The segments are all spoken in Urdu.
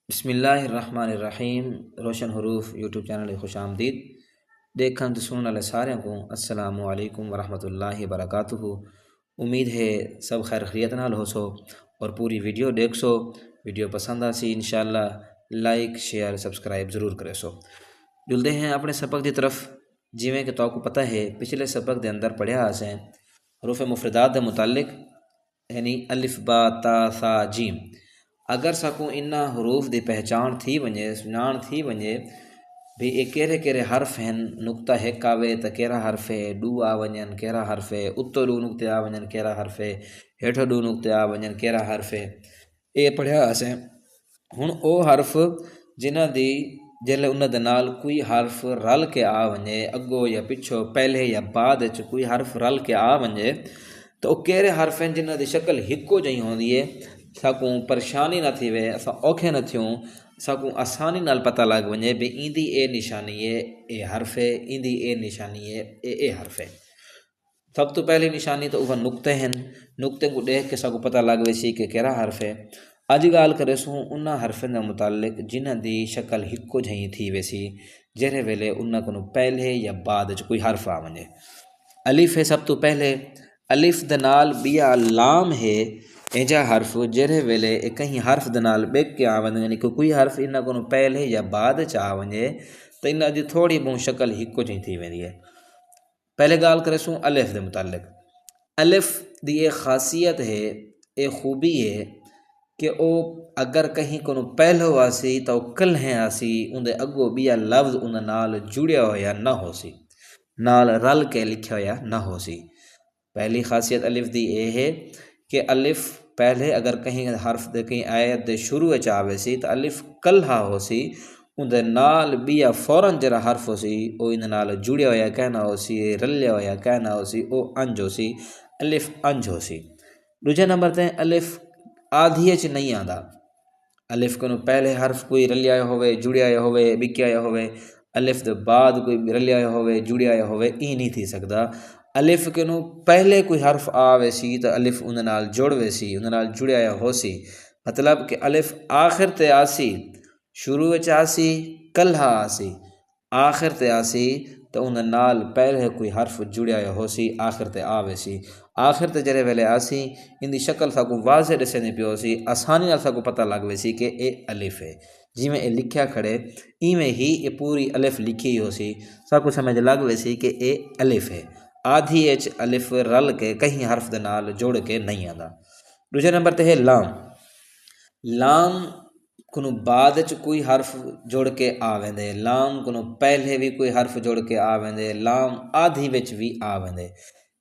بسم اللہ الرحمن الرحیم روشن حروف یوٹیوب چینل خوش آمدید دیکھن تو سننے والے سارے کو السلام علیکم ورحمۃ اللہ وبرکاتہ۔ امید ہے سب خیر خیریت نال ہو سو اور پوری ویڈیو دیکھ سو۔ ویڈیو پسند آسی انشاءاللہ لائک شیئر سبسکرائب ضرور کرے سو۔ جلدے ہیں اپنے سبق دی طرف۔ جویں کہ تو کو پتہ ہے پچھلے سبق دے اندر پڑھیا آسیں حروف مفردات دے متعلق، یعنی الف با تا ثا جیم۔ اگر سکوں انہاں حروف دی پہچان تھی ونجے، سنان تھی ونجے بھی یہ کہڑے کہڑے حرف ہیں، نقطہ ہک آوے تو کہڑا حرف ہے، ڈو آ ونجن کہڑا حرف ہے، اتو ڈو نقطے آ ونجن کہڑا حرف ہے، ہیٹھو ڈو نقطے آ ونجن کہڑا حرف ہے، یہ پڑھیا اسیں۔ ہن او حرف جنہ دی جلے انہاں دے نال کوئی حرف رل کے آ ونجے، اگو یا پچھو پہلے یا بعد وچ کوئی حرف رل کے آ ونجے تو او کہڑے حرف ہیں جنہ دی شکل ہکو جہی ہوندی ہے، ساکوں پریشانی نہ تھی وے، اساں اوکھے نہ تھیوں، ساکوں آسانی نال پتہ لگ ونجے بھی ایندی اے نشانی ہے اے حرف ہے، ایندی اے نشانی ہے اے حرف ہے۔ سب تو پہلی نشانی تو وہ نقطے ہیں، نقطے کو دیکھ کے ساکوں پتہ لگ ویسی کہ کہڑا حرف ہے۔ اج گال کرے سوں انہاں حرفیں دے متعلق جنہ دی شکل ہکو جہی تھی ویسی، جہرے ویلے انہاں کو پہلے یا بعد وچ کوئی حرف آ ونجے۔ الف ہے سب تو پہلے، الف دے نال بیا لام ہے اینجا حرف جہرے ویلے کہیں حرف دے نال بیک کے آ ونجے، یعنی کہ کوئی حرف انہاں کو پہلے یا بعد وچ آ ونجے تو انہاں دی تھوڑی بہت شکل ہکو جہی تھی ویندی ہے۔ پہلے گال کرے سوں الف دے متعلق۔ الف دی ایک خاصیت ہے، ایک خوبی ہے کہ او اگر کہیں کو پہلو آسی تو کل ہیں آسی اندے اگو بیا لفظ انہاں نال جڑیا ہویا نہ ہو سی، نال رل کے لکھیا ہویا نہ ہو سی۔ پہلی خاصیت الف دی اے ہے کہ الف پہلے اگر کہیں حرف دے کہیں آیت دے شروع وچ آوے سی تو الف کلہا ہو سی، اندے نال بیا فوراً جرا حرف ہو سی او اندے نال جڑیا ہویا کہنا ہو سی، رلیا ہویا کہنا ہو سی، او انج ہو سی، الف انج ہو سی۔ دوجے نمبر تے الف آدھی وچ نہیں آندا، الف کو پہلے حرف کوئی رلیا ہوئے جڑیا ہوئے بکیا ہوئے، الف دے بعد کوئی رلیا ہوئے جڑیا ہوئے، ای نہیں تھی سکدا۔ الف کے پہلے کوئی حرف آوے سی تو الف اندے نال جڑ وے سی، اندے نال جڑیا ہو سی، مطلب کہ الف آخر تے آسی، شروع وچ آسی کلہا آسی، آخر تے آسی تو اندے نال پہلے کوئی حرف جڑیا ہو سی، آخر تے آوے سی۔ آخر تے جڑے ویلے آسی اندی شکل ساکوں واضح دسے نہیں پیو سی، آسانی نال ساکوں پتہ لگ وے سی کہ اے الف ہے۔ جویں اے لکھیا کھڑے ایویں ہی اے پوری الف لکھی ہو سی، ساکوں سمجھ لگ وے سی کہ اے الف ہے۔ آدھی اچ الف رل کے کہیں حرف دے نال جوڑ کے نہیں آندا۔ دوسرے نمبر تے ہے لام۔ لام کو بعد وچ کوئی حرف جوڑ کے آویندے، لام کو پہلے بھی کوئی حرف جوڑ کے آویندے، لام آدھی وچ بھی آویندے،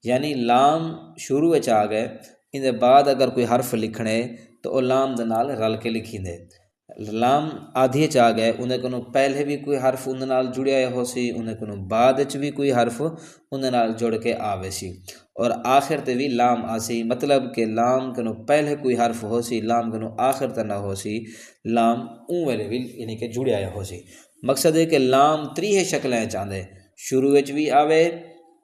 یعنی لام شروع وچ آ گئے ان دے بعد اگر کوئی حرف لکھنے تو او لام دے نال رل کے لکھیندے۔ لام آدھی وچ آ گئے انہیں کو پہلے بھی کوئی حرف اندے نال جڑیا ہو سی، انہیں کو بعد وچ بھی کوئی حرف اندے نال جڑ کے آوے سی، اور آخر تے بھی لام آسی، مطلب کہ لام کے پہلے کوئی حرف ہو سی، لام کے آخر تے نہ ہو سی، لام اون ویلے بھی یعنی کہ جڑیا ہو سی۔ مقصد ہے کہ لام تریہ شکلیں چاندے، شروع وچ بھی آوے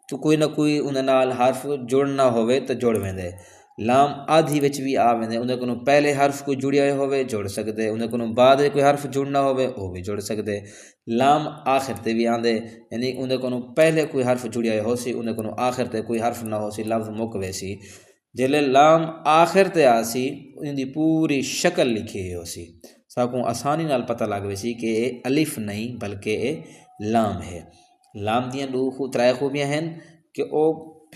تو کوئی نہ کوئی اندے نال حرف جڑنا ہوئے تو جوڑ ویندے، لام آدھی وچ بھی آویندے، اندے کو پہلے حرف کوئی جڑیا ہوئے جوڑ سکدے، اندے کو بعد کوئی حرف جڑنا ہوئے وہ بھی جوڑ سکدے۔ لام آخر تے بھی آندے، یعنی اندے کو پہلے کوئی حرف جڑیا ہو سی، اندے کو آخر تے کوئی حرف نہ ہو سی، لفظ مک وے سی۔ جلے لام آخر تے آسی اندی پوری شکل لکھی ہو سی، ساکوں آسانی نال پتہ لگ وے سی کہ اے الف نہیں بلکہ اے لام ہے۔ لام دیاں ترائے خوبیاں ہیں کہ او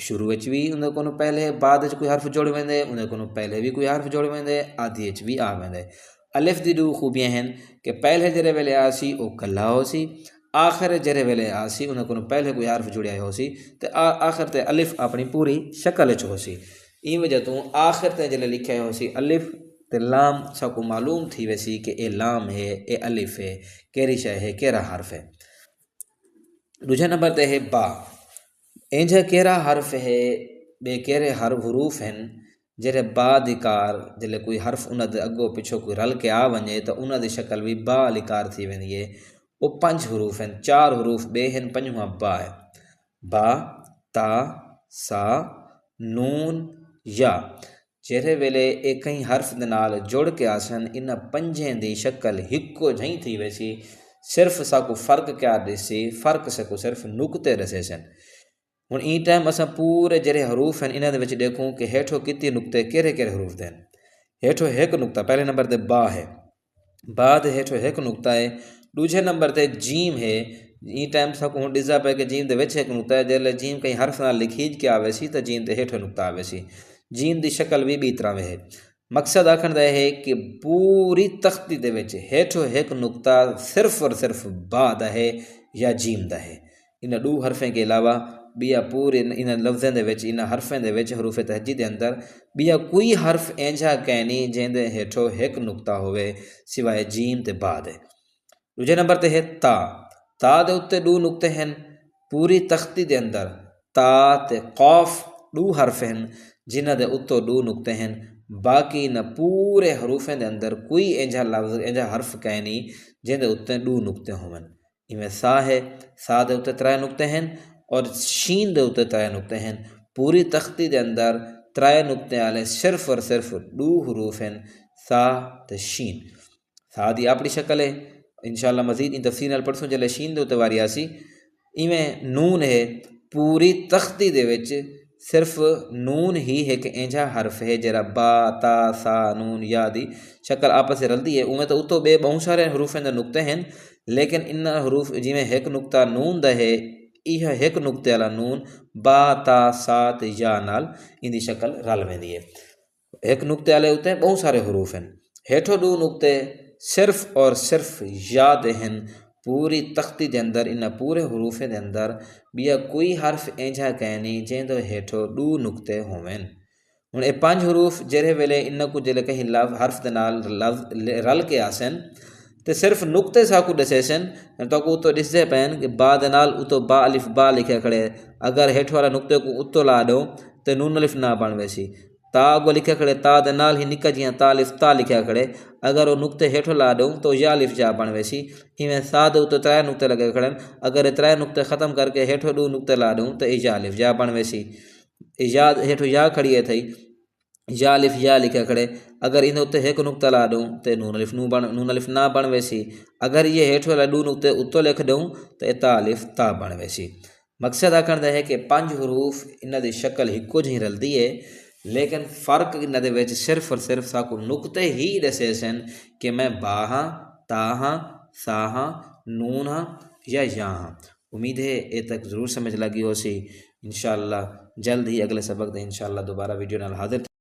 شروع وچ بھی اندے کو پہلے بعد وچ کوئی حرف جوڑ ویندے، اندے کو پہلے بھی کوئی حرف جوڑ ویندے، آدھی وچ بھی آ ویندے۔ الف دی دو خوبیاں ہیں کہ پہلے جرے ویلے آسی او کلھا ہو سی، آخر جرے ویلے آسی انہیں کو پہلے کوئی حرف جڑیا ہو سی تے آخر تے الف اپنی پوری شکل وچ ہو سی۔ این وجہ تو آخر تے جلے لکھیا ہو سی الف تے لام ساکوں معلوم تھی ویسی کہ اے لام ہے، اے الف ہے، کیڑی شے ہے، کیڑا حرف ہے۔ دوسرے نمبر تے ہے با۔ اینجا کیڑا حرف ہے، بے کیڑے حروف ہیں جڑے با دی کار جلے کوئی حرف انہاں دے اگوں پچھوں کوئی رل کے آ ونجے تو انہاں دی شکل بھی با علی کار تھی ویندی ہے۔ وہ 5 حروف ہیں، 4 حروف بے ہیں، 5واں با ہے۔ با، تا، سا، نون، یا۔ جہڑے ویلے یہ کئی حرف دے نال جڑ کے آسن ان پنجیں دی شکل ہکو جہیں تھی ویسی صرف ساکو فرق کیا دیسی فرق سکو صرف نقطے رسے سن ہوں این ٹائم اساں پورے جڑے حروف ہیں انہاں دے وچ دیکھوں کہ ہیٹھو کتنے نقطے کہڑے کہڑے حروف دین ہیٹھو ایک نقطہ پہلے نمبر تے با ہے با دے ہیٹھو ایک نقطہ ہے دوجے نمبر تے جیم ہے این ٹائم ساکو ہوں ڈزا پہ کہ جیم دے وچ ایک نقطہ ہے جلے جیم کئی حرف نال لکھیج کے آوے سی تو جیم تے ہیٹھو نقطہ آوے سی جیم دی شکل بھی طرح میں ہے مقصد آکھن دا ہے کہ پوری تختی دے وچ ہیٹھو ایک نقطہ صرف اور صرف با دا ہے یا جیم دا ہے ان دو حرفیں کے علاوہ بیا پورے ان لفظیں دے وچ ان حرفیں دے وچ حروف تہجی دے اندر بیا کوئی حرف اینجا کہنی جن دے ہیٹھو ایک نقطہ ہوئے سوائے جیم تے با دے دوجے نمبر تے ہے تا دے اتے دو نقطے ہیں پوری تختی دے اندر تا تے قاف دو حرف ہیں جنہ دے اتو دو نقطے ہیں باقی نہ پورے حروفیں دے اندر کوئی اینجا لفظ اینجا حرف کہنی جن دے اتے دو نقطے ہوئن ایویں سا ہے سا دے اتے 3 نقطے ہیں اور شین دے اتے 3 نقطے ہیں پوری تختی دے اندر 3 نقطے والے صرف اور صرف 2 حروف ہیں سا تے شین سا دی اپنی شکل ہے انشاءاللہ مزید ان تفصیل نال پڑھسوں جلے شین دے اتے واری آسی ایویں نون ہے پوری تختی دے وچ صرف نون ہی ایک اینجا حرف ہے جرا با تا سا نون یا دی شکل آپس سے رلدی ہے اویں تو اتو بے بہت سارے حروف اندر نقطے ہیں لیکن ان حروف جویں ایک نقطہ نون دا ہے یہ ایک نقطے والا نون با تا سا تے یا نال ان دی شکل رل ویندی ہے ایک نقطے والے ہوتے ہیں بہت سارے حروف ہیں ہیٹھو 2 نقطے صرف اور صرف یا دے ہیں پوری تختی دے اندر ان پورے حروف دے اندر بیا کوئی حرف اینجا کہنی جن دے ہیٹھو 2 نقطے ہوئن ہن اے 5 حروف جڑے ویلے ان کو جلے کہیں لفظ حرف دے نال رل کے آسن تے صرف نقطے ساکو دسے سن تو کو تو دسے پین کہ با دے نال اتو با الف با لکھے کھڑے اگر ہیٹھ والا نقطے کو اتو لا دو تے نون الف نہ بن ویسی تا کو لکھے کھڑے تا دے نال ہی نکا جیاں تا الف تا لکھے کھڑے اگر وہ نقطے ہیٹھو لا دوں تو یا الف جا بن ویسی ایویں سا دے اتو 3 نقطے لگے کھڑے اگر 3 نقطے ختم کر کے ہیٹھو 2 نقطے لا دوں تو یا الف جا بن ویسی یا ہیٹھو یا کھڑی ہے تھئی یا الف یا لکھے کھڑے اگر ان اتنے ایک نقطہ لا دوں تو نون الف نہ بن ویسی اگر یہ ہیٹھ والا 2 نقطے اتو لکھ دوں تو تا الف تا بن ویسی مقصد آکھن دا ہے کہ 5 حروف انہاں دی شکل ہکو جہی رلدی ہے لیکن فرق انہاں دے وچ صرف اور صرف ساکو نقطے ہی دسے سن کہ میں با ہاں تا ہاں سا ہاں نون ہاں یا ہاں امید ہے اے تک ضرور سمجھ لگی ہو سی انشاءاللہ جلد ہی اگلے سبق دے انشاءاللہ دوبارہ ویڈیو نال حاضر